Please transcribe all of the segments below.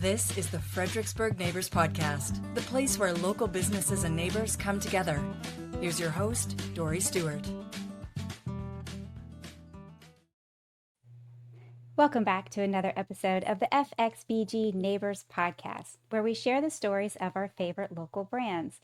This is the Fredericksburg Neighbors Podcast, the place where local businesses and neighbors come together. Here's your host, Dory Stewart. Welcome back to another episode of the FXBG Neighbors Podcast, where we share the stories of our favorite local brands.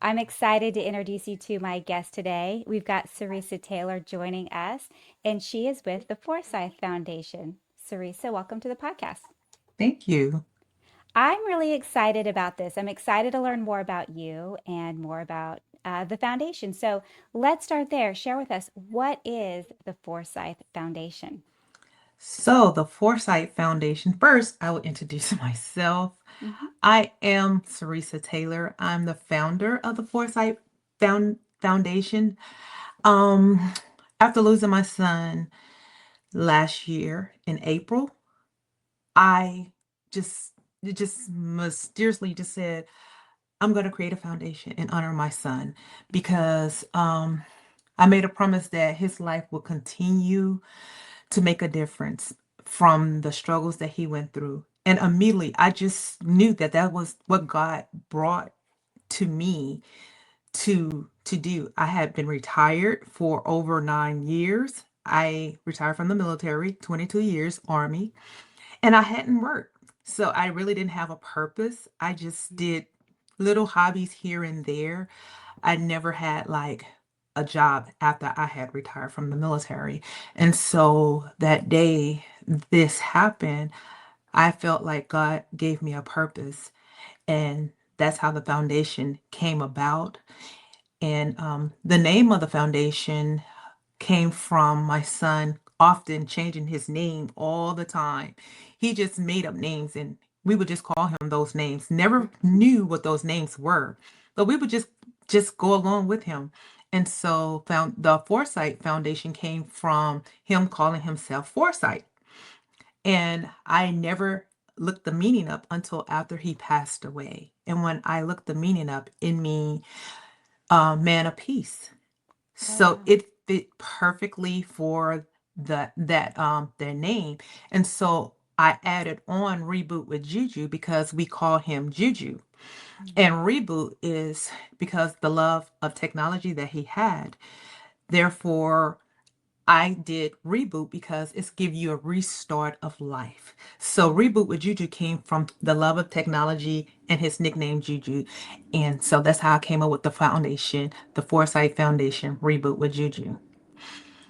I'm excited to introduce you to my guest today. We've got Saresa Taylor joining us, and she is with the Forsythe Foundation. Saresa, welcome to the podcast. Thank you. I'm really excited about this. I'm excited to learn more about you and more about the foundation. So let's start there. Share with us, what is the Forsythe Foundation? So, the Foresight Foundation, first, I will introduce myself. Mhm. I am Saresa Taylor. I'm the founder of the Foresight Foundation. Um, After losing my son last year in April, I just just mysteriously just said, I'm going to create a foundation in honor of my son because I made a promise that his life will continue to make a difference from the struggles that he went through. And immediately I just knew that that was what God brought to me to do. I had been retired for over 9 years. I retired from the military, 22 years, Army, and I hadn't worked. So I really didn't have a purpose. I just did little hobbies here and there. I never had like a job after I had retired from the military. And so that day this happened, I felt like God gave me a purpose. And that's how the foundation came about. And the name of the foundation came from my son often changing his name all the time. He just made up names and we would just call him those names. Never knew what those names were, but we would just go along with him. And so found the Foresight Foundation came from him calling himself Foresight. And I never looked the meaning up until after he passed away. And when I looked the meaning up, it mean man of peace. So Wow. it fit perfectly for their name. And so I added on Reboot with Juju because we call him Juju. And Mhm. Reboot is because the love of technology that he had. Therefore, I did Reboot because it's give you a restart of life. So Reboot with Juju came from the love of technology and his nickname Juju. And so that's how I came up with the foundation, the Foresight Foundation, Reboot with Juju.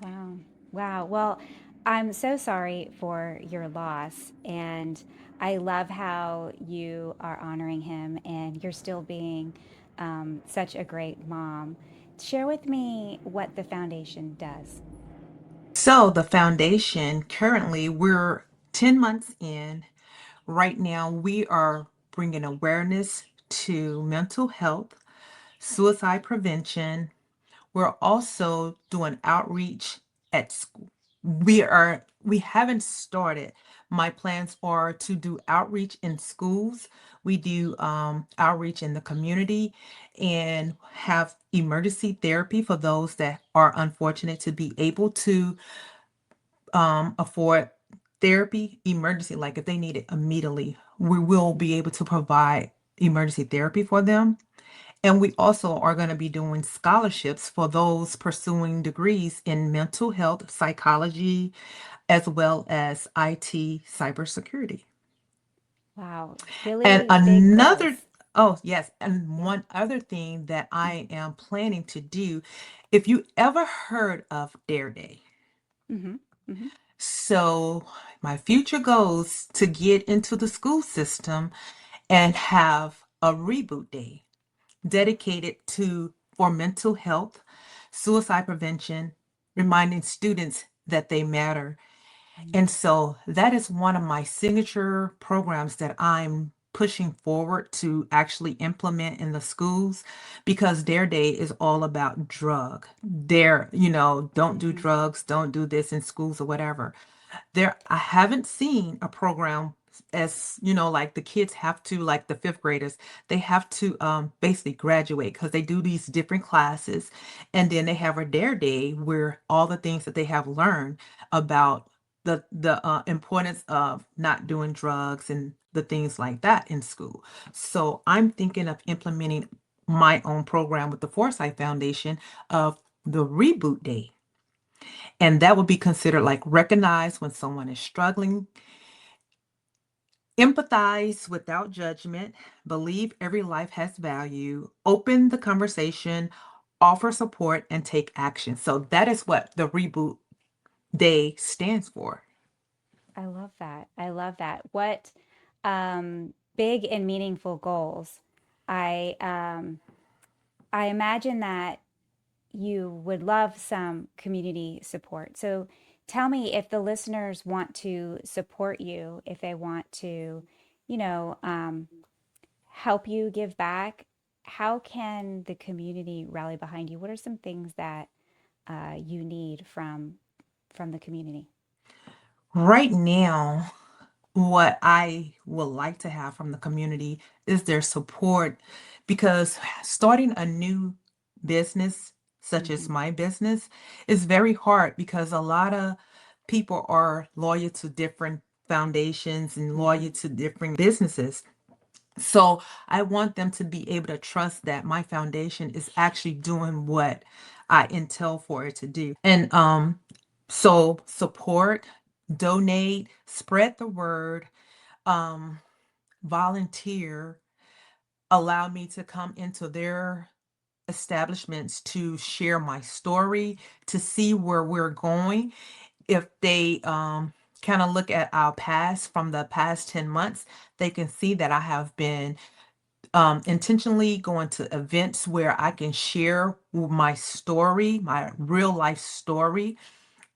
Wow. Wow. Well, I'm so sorry for your loss. And I love how you are honoring him and you're still being such a great mom. Share with me what the foundation does. So the foundation, currently we're 10 months in. Right now we are bringing awareness to mental health, suicide prevention. We're also doing outreach at school. We haven't started. My plans are to do outreach in schools. We do outreach in the community and have emergency therapy for those that are unfortunate to be able to afford therapy, emergency, like if they need it immediately, we will be able to provide emergency therapy for them. And we also are going to be doing scholarships for those pursuing degrees in mental health, psychology, as well as IT, cybersecurity. Wow. And Really big another, goals. oh, yes, and Yeah. one other thing that I am planning to do, if you ever heard of Dare Day, Mm-hmm. Mm-hmm. so my future goals to get into the school system and have a reboot day dedicated to for mental health, suicide prevention, reminding students that they matter. And so that is one of my signature programs that I'm pushing forward to actually implement in the schools because their day is all about don't do Mm-hmm. drugs, don't do this in schools or whatever. There, I haven't seen a program as, like the kids have to, like the fifth graders, they have to basically graduate because they do these different classes. And then they have a Dare Day where all the things that they have learned about the importance of not doing drugs and the things like that in school. So I'm thinking of implementing my own program with the Foresight Foundation of the Reboot Day. And that would be considered like recognize when someone is struggling, empathize without judgment, believe every life has value, open the conversation, offer support, and take action. So that is what the Reboot Day stands for. I love that. I love that. What big and meaningful goals. I I imagine that you would love some community support. So tell me if the listeners want to support you, if they want to, you know, help you give back, how can the community rally behind you? What are some things that you need from the community? Right now, what I would like to have from the community is their support because starting a new business, such as Hmm. my business, is very hard because a lot of people are loyal to different foundations and Hmm. loyal to different businesses. So I want them to be able to trust that my foundation is actually doing what I intend for it to do. And so support, donate, spread the word, um, volunteer, allow me to come into their establishments to share my story, to see where we're going. If they kind of look at our past from the past 10 months, they can see that I have been intentionally going to events where I can share my story, my real life story,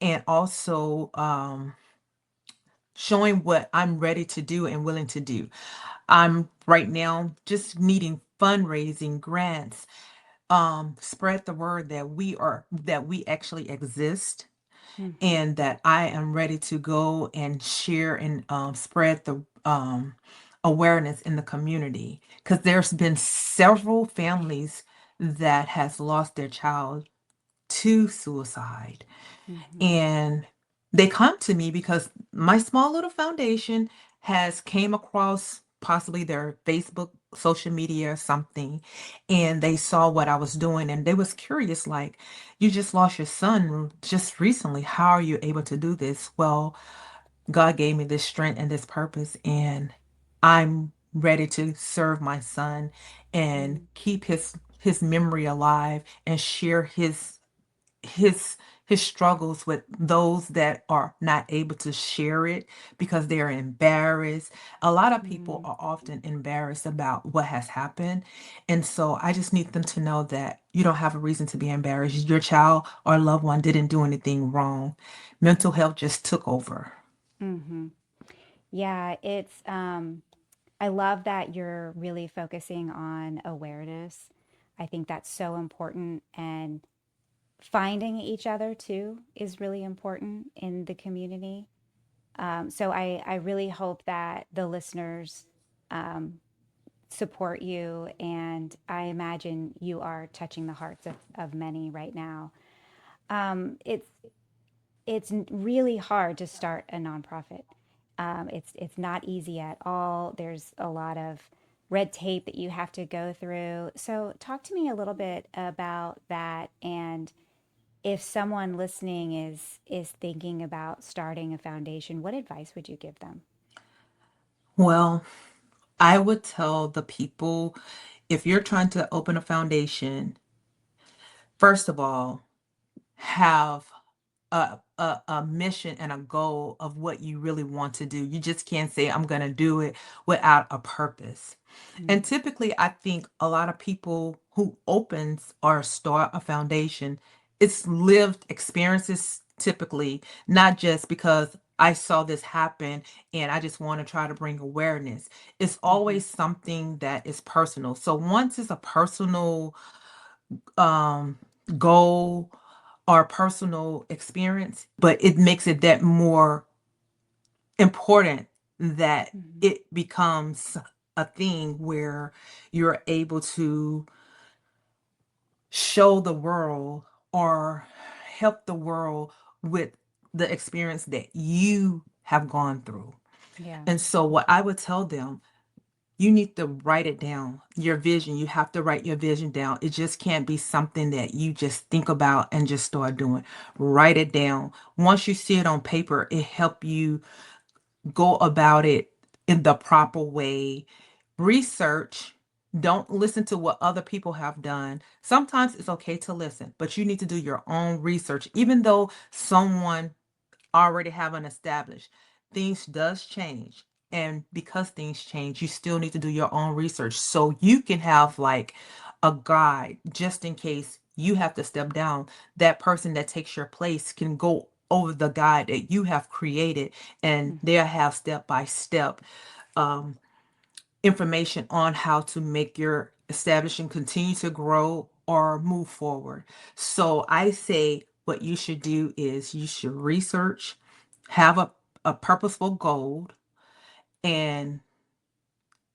and also showing what I'm ready to do and willing to do. I'm right now just needing fundraising grants, spread the word that we actually exist Hmm. and that I am ready to go and share and spread the awareness in the community because there's been several families that has lost their child to suicide, Hmm. and they come to me because my small little foundation has came across possibly their Facebook social media or something, and they saw what I was doing and they was curious like, you just lost your son just recently, how are you able to do this? Well, God gave me this strength and this purpose, and I'm ready to serve my son and Hmm. keep his memory alive and share his his struggles with those that are not able to share it because they're embarrassed. A lot of people Hmm. are often embarrassed about what has happened. And so I just need them to know that you don't have a reason to be embarrassed. Your child or loved one didn't do anything wrong. Mental health just took over. Hmm. Yeah, it's I love that you're really focusing on awareness. I think that's so important, and finding each other too is really important in the community. So I really hope that the listeners um, support you, and I imagine you are touching the hearts of many right now. It's really hard to start a nonprofit. It's not easy at all. There's a lot of red tape that you have to go through. So talk to me a little bit about that, and if someone listening is thinking about starting a foundation, what advice would you give them? Well, I would tell the people if you're trying to open a foundation, first of all, have a mission and a goal of what you really want to do. You just can't say, I'm going to do it without a purpose. And Mm. typically, I think a lot of people who opens or start a foundation, it's lived experiences typically, not just because I saw this happen and I just want to try to bring awareness. It's Mm-hmm. always something that is personal. So once it's a personal um, goal or personal experience, but it makes it that more important that Mm-hmm. it becomes a thing where you're able to show the world or help the world with the experience that you have gone through. Yeah. And so what I would tell them, you need to write it down. Your vision, you have to write your vision down. It just can't be something that you just think about and just start doing. Write it down. Once you see it on paper, it help you go about it in the proper way. Research. Don't listen to what other people have done. Sometimes it's okay to listen, but you need to do your own research. Even though someone already have an established, things does change. And because things change, you still need to do your own research so you can have like a guide just in case you have to step down. That person that takes your place can go over the guide that you have created, and Mm-hmm. they'll have step by step information on how to make your establishment continue to grow or move forward. So I say what you should do is you should research, have a purposeful goal, and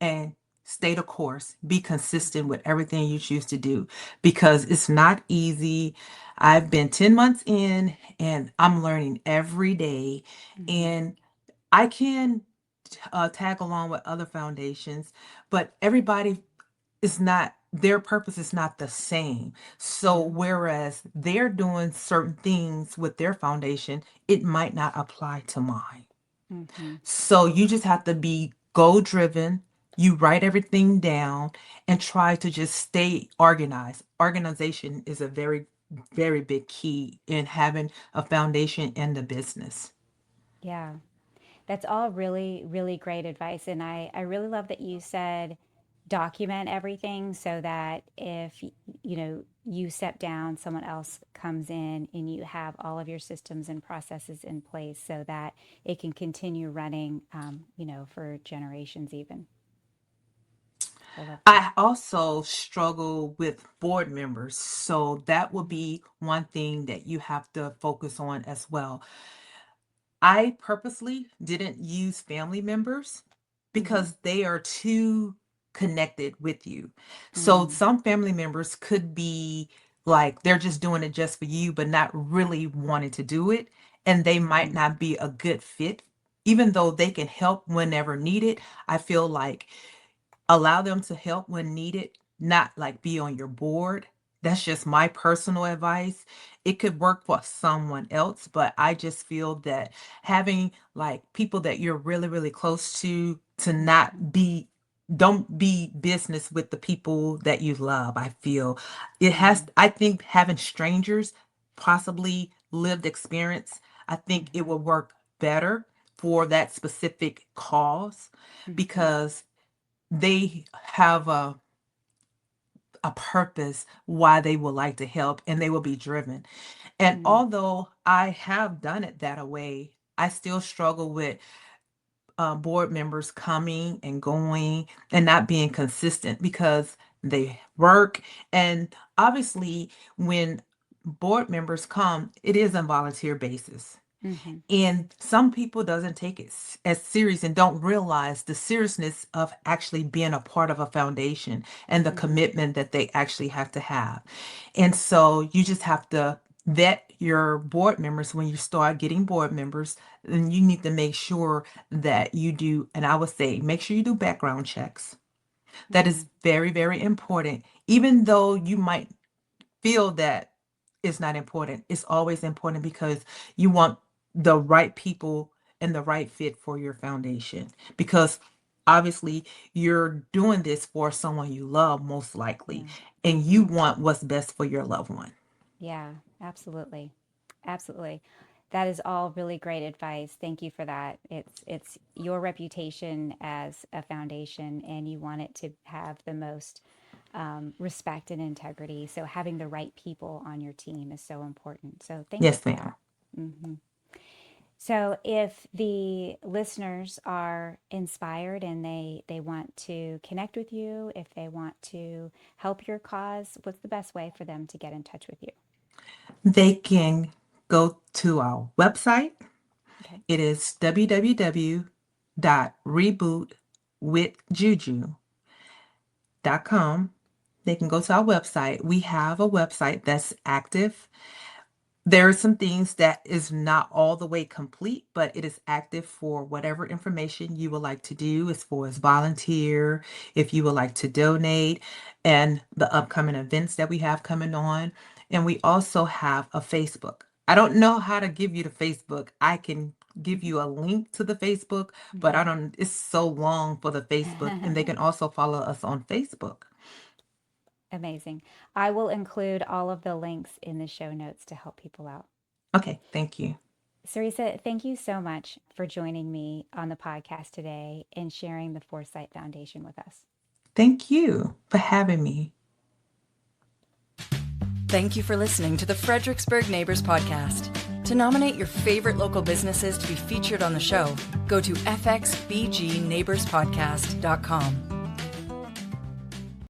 and stay the course. Be consistent with everything you choose to do because it's not easy. I've been 10 months in and I'm learning every day, Mm-hmm. and I can tag along with other foundations, but everybody is not, their purpose is not the same. So Yeah. whereas they're doing certain things with their foundation, it might not apply to mine. Mm-hmm. So you just have to be goal driven. You write everything down and try to just stay organized. Organization is a very, very big key in having a foundation in the business. Yeah. That's all really, really great advice. And I really love that you said document everything so that if, you step down, someone else comes in and you have all of your systems and processes in place so that it can continue running, for generations even. So I love that. I also struggle with board members. So that will Mm-hmm. be one thing that you have to focus on as well. I purposely didn't use family members Mm-hmm. because they are too connected with you. So Mm-hmm. some family members could be like they're just doing it just for you, but not really wanting to do it. And they might Mm-hmm. not be a good fit. Even though they can help whenever needed, I feel like allow them to help when needed, not like be on your board. That's just my personal advice. It could work for someone else, but I just feel that having like people that you're really, really close to Mm-hmm. not be, don't be business with the people that you love. I feel it has, Mm-hmm. I think having strangers, possibly lived experience, I think it Mm-hmm. will work better for that specific cause Mm-hmm. because they have a purpose why they would like to help and they will be driven. And Mm-hmm. although I have done it that way, I still struggle with board members coming and going and not being consistent because they work. And obviously, when board members come, it is on volunteer basis. Mm-hmm. And some people doesn't take it as serious and don't realize the seriousness of actually being a part of a foundation and the Mm-hmm. commitment that they actually have to have. And so you just have to vet your board members when you start getting board members, and you need to make sure that you do, and I would say make sure you do background checks. That Mm-hmm. is very, very important. Even though you might feel that it's not important. It's always important because you want the right people and the right fit for your foundation. Because obviously, you're doing this for someone you love, most likely, Yeah. and Mm-hmm. you want what's best for your loved one. Yeah, absolutely. Absolutely. That is all really great advice. Thank you for that. It's your reputation as a foundation and you want it to have the most respect and integrity. So having the right people on your team is so important. So thank you Yes, for that. ma'am. Hmm. So if the listeners are inspired and they want to connect with you, if they want to help your cause, what's the best way for them to get in touch with you? They can go to our website. Okay. It is www.rebootwithjuju.com. They can go to our website. We have a website that's active. There are some things that is not all the way complete, but it is active for whatever information you would like to do as far as volunteer, if you would like to donate, and the upcoming events that we have coming on. And we also have a Facebook. I don't know how to give you the Facebook. I can give you a link to the Facebook, but I don't, it's so long for the Facebook. And they can also follow us on Facebook. Amazing. I will include all of the links in the show notes to help people out. Okay, thank you. Saresa, thank you so much for joining me on the podcast today and sharing the Foresight Foundation with us. Thank you for having me. Thank you for listening to the Fredericksburg Neighbors Podcast. To nominate your favorite local businesses to be featured on the show, go to fxbgneighborspodcast.com.